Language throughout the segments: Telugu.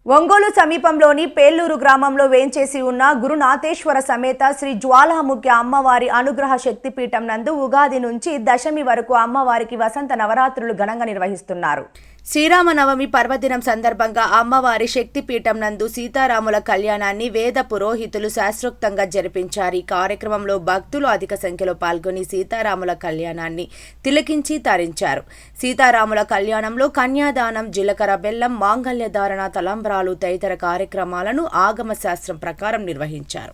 ఒంగోలు సమీపంలోని పేల్లూరు గ్రామంలో వేంచేసి ఉన్న గురునాథేశ్వర సమేత శ్రీ జ్వాలాముఖి అమ్మవారి అనుగ్రహ శక్తిపీఠం నందు ఉగాది నుంచి దశమి వరకు అమ్మవారికి వసంత నవరాత్రులు ఘనంగా నిర్వహిస్తున్నారు. శ్రీరామనవమి పర్వదినం సందర్భంగా అమ్మవారి శక్తిపీఠం నందు సీతారాముల కళ్యాణాన్ని వేద పురోహితులు శాస్త్రోక్తంగా జరిపించారు. ఈ కార్యక్రమంలో భక్తులు అధిక సంఖ్యలో పాల్గొని సీతారాముల కళ్యాణాన్ని తిలకించి తరించారు. సీతారాముల కళ్యాణంలో కన్యాదానం, జీలకర్ర బెల్లం, మాంగళ్య ధారణ, తలంబ్రాలు తదితర కార్యక్రమాలను ఆగమ శాస్త్రం ప్రకారం నిర్వహించారు.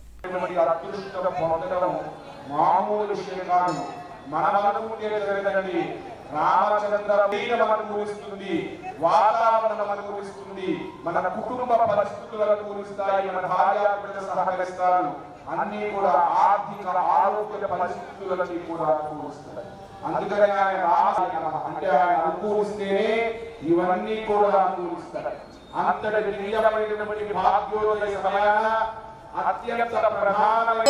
రామచంద్ర పూరిస్తుంది, వాతావరణం పూరిస్తుంది, మన కుటుంబ పరిస్థితులను పూరిస్తాయి, మన భార్య బిడ్డలు సహకరిస్తారు, అన్ని కూడా ఆర్థిక ఆరోగ్య పరిస్థితులని కూడా పూరిస్తాయి. అందుకని ఆయన అంటే ఆయన అనుకూలిస్తేనే ఇవన్నీ కూడా అనుకూలిస్తాయి. అంతటి దివ్యమైనటువంటి భాగ్యోదయ సమయాన అత్యంత ప్రధానమైన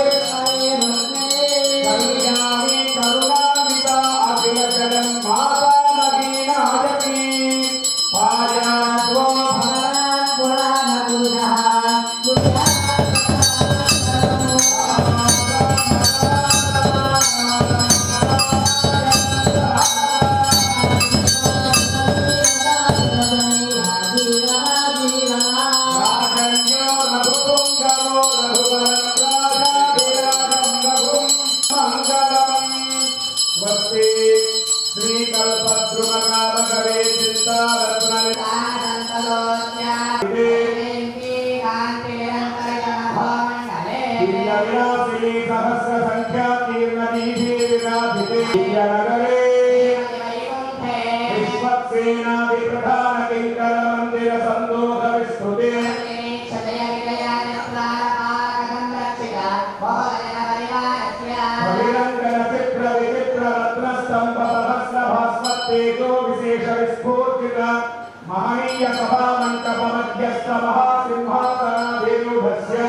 మహనీయ సభా మంటప మధ్యస్థ మహాసింహాసనాధీరూఢస్య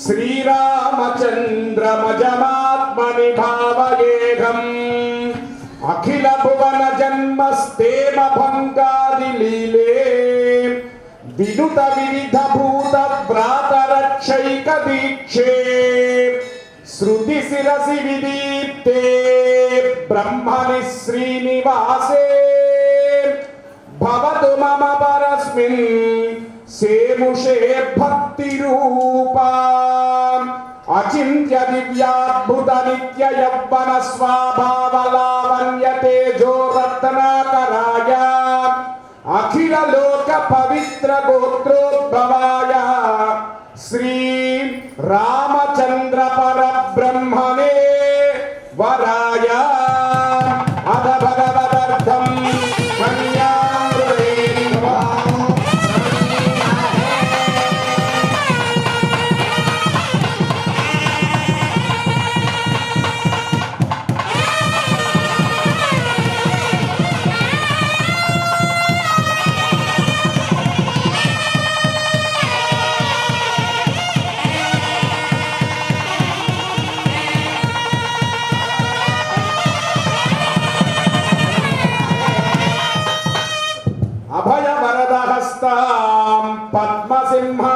శ్రీరామచంద్రమజమాత్మని భావయేహం అఖిల భువన జన్మస్తేమ భంగాది లీలే వినుత వివిధ భూత వ్రాత రక్షైక దీక్షే శృతి శిరసి విదీప్తే బ్రహ్మణి శ్రీనివాసే భవతు మమ పరస్మిన్ సేముషే భక్తి రూపా అచింత్య దివ్యాద్భుత నిత్య యవ్వన స్వభావ లావణ్య తేజో రత్నాకరాయ అఖిల లోక పవిత్ర గోత్రోద్భవాయ శ్రీ రామచంద్ర పరబ్రహ్మణే వరాయ అధ భగవదర్థం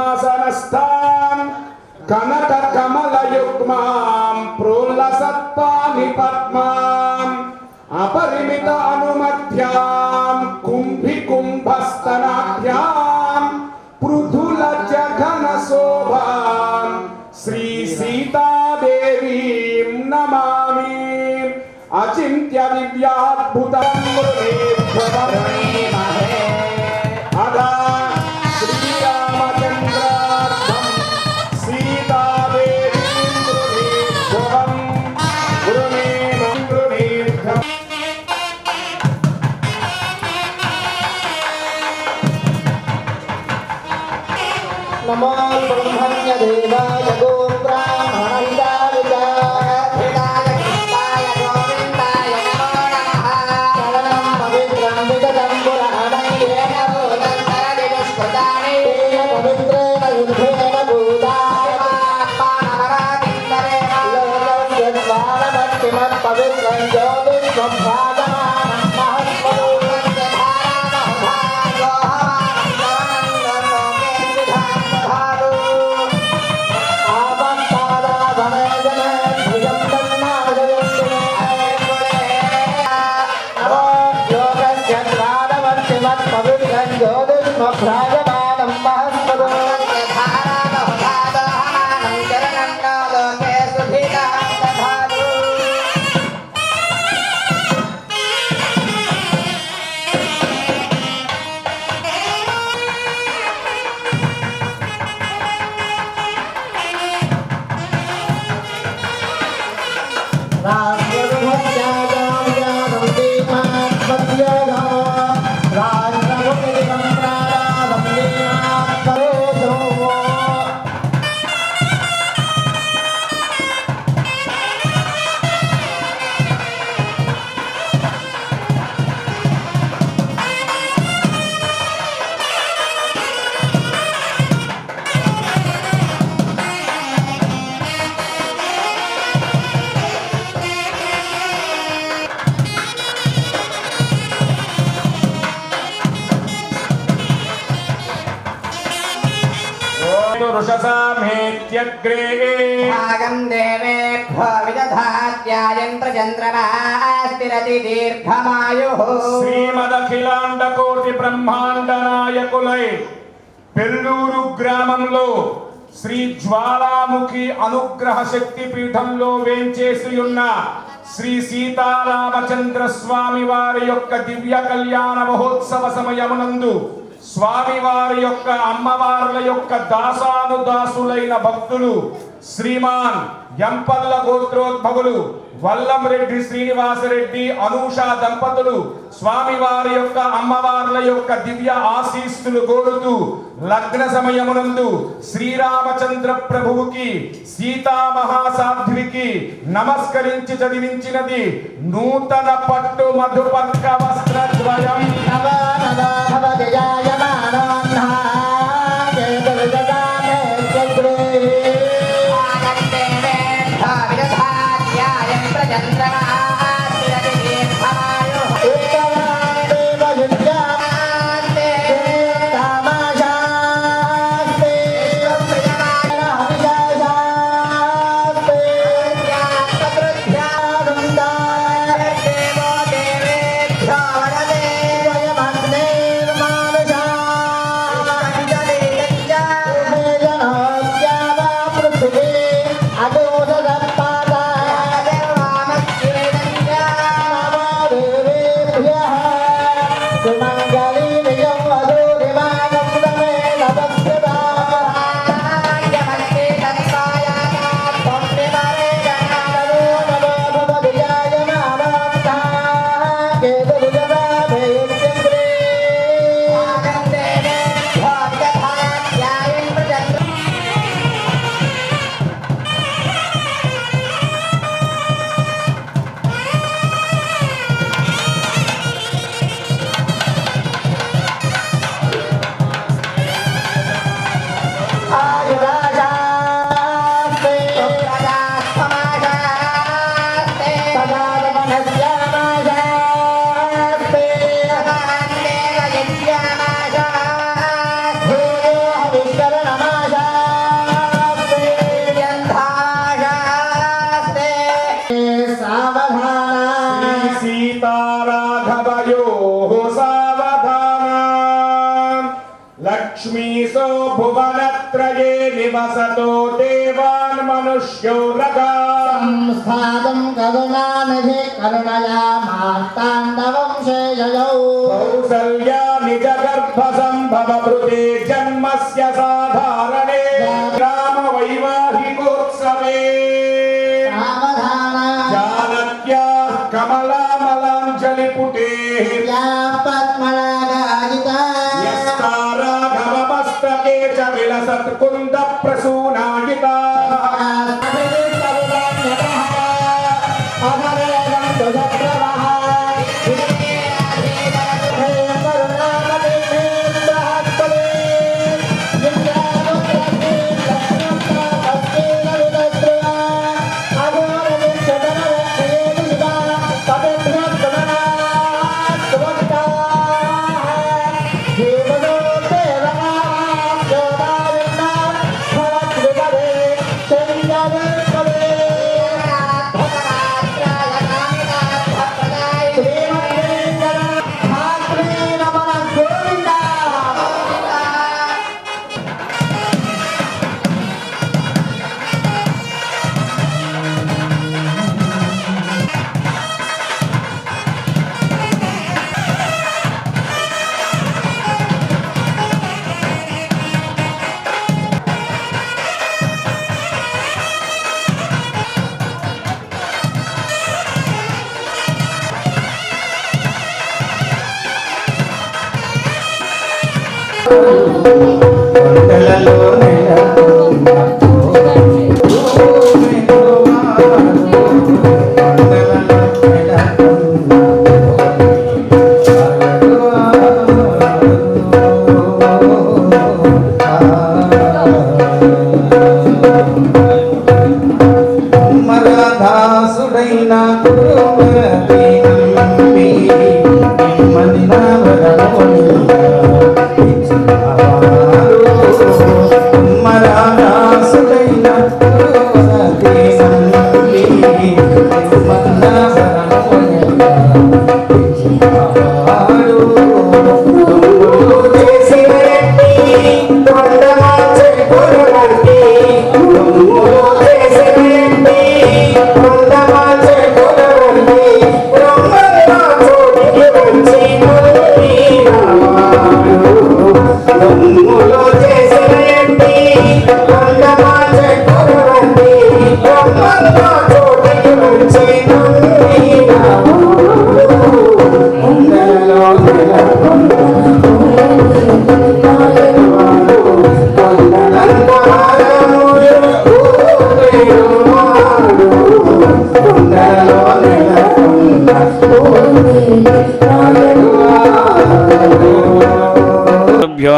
పద్మసింహాసనస్థాం కనక కమలయుగ్మాం ప్రోల్లసత్పాని పద్మాం అపరిమిత అనుమధ్యాం కుంభి కుంభస్తనాభ్యాం పృథుల జఘన శోభాం శ్రీ సీతాదేవీం నమామి అచింత్య దివ్యాద్భుతం అదా శ్రీరామచంద్రార్థం సీతాదేవీం గృహీత్వం గృహీత్వం. నమో బ్రహ్మణ్య దేవాయ గో బ్రాహ్మణాయ భ్రాజమానం మహస్పదో రుషసామేత్యగ్రే భాగం దేవేభ్యో విదధాత్యాయంత్ర చంద్రమాస్తిరతి దీర్ఘమాయుః శ్రీమదఖిలాండ కోటి బ్రహ్మాండ నాయకులై పెల్లూరు గ్రామంలో శ్రీ జ్వాలాముఖి అనుగ్రహ శక్తి పీఠంలో వేంచేసి ఉన్న శ్రీ సీతారామచంద్ర స్వామి వారి యొక్క దివ్య కళ్యాణ మహోత్సవ సమయమునందు స్వామివారి యొక్క అమ్మవార్ల యొక్క దాసానుదాసులైన భక్తులు శ్రీమాన్ యంపల్ల గోత్రోద్భవులు వల్లంరెడ్డి శ్రీనివాసరెడ్డి అనూష దంపతులు స్వామివారి యొక్క అమ్మవార్ల యొక్క దివ్య ఆశీస్సులు కోరుతూ లగ్న సమయమునందు శ్రీరామచంద్ర ప్రభువుకి సీతా మహాసాధ్వికి నమస్కరించి చదివించినది నూతన పట్టు మధుపర్క వస్త్రద్వయం लक्ष्मीसो भुवनत्रये निवसतो देवान् मनुष्यो रगा संस्थातं करुणानिधि करुणया मार्ताण्डवं शेषयौ कौसल्या निजगर्भसम्भवभृते जन्मस्य साधारणे रामवैवाहिकोत्सवे जानत्या कमलामलाञ्जलिपुटे यस्ताराघवमस्तके च विलसत्कुन्द प्रसूनायिता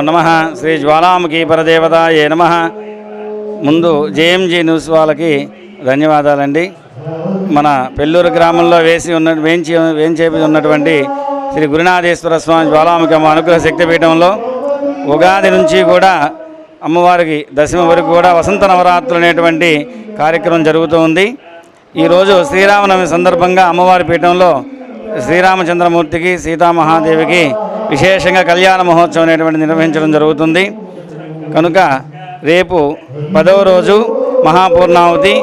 నమః శ్రీ జ్వాలాముఖి పరదేవతాయే నమః. ముందు జేఎంజీ న్యూస్ వాళ్ళకి ధన్యవాదాలండి. మన పెళ్ళూరు గ్రామంలో వేంచేపి ఉన్నటువంటి శ్రీ గురునాథేశ్వర స్వామి జ్వాలాముఖి అమ్మ అనుగ్రహ శక్తిపీఠంలో ఉగాది నుంచి కూడా అమ్మవారికి దశమి వరకు కూడా వసంత నవరాత్రులు అనేటువంటి కార్యక్రమం జరుగుతూ ఉంది. ఈరోజు శ్రీరామనవమి సందర్భంగా అమ్మవారి పీఠంలో శ్రీరామచంద్రమూర్తికి సీతామహాదేవికి విశేషంగా కళ్యాణ మహోత్సవం అనేటువంటి నిర్వహించడం జరుగుతుంది. కనుక రేపు 10వ రోజు మహాపూర్ణావతి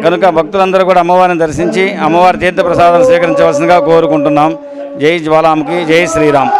కనుక భక్తులందరూ కూడా అమ్మవారిని దర్శించి అమ్మవారి తీర్థప్రసాదం స్వీకరించవలసిందిగా కోరుకుంటున్నాం. జై జ్వాలాముఖి, జై శ్రీరామ్.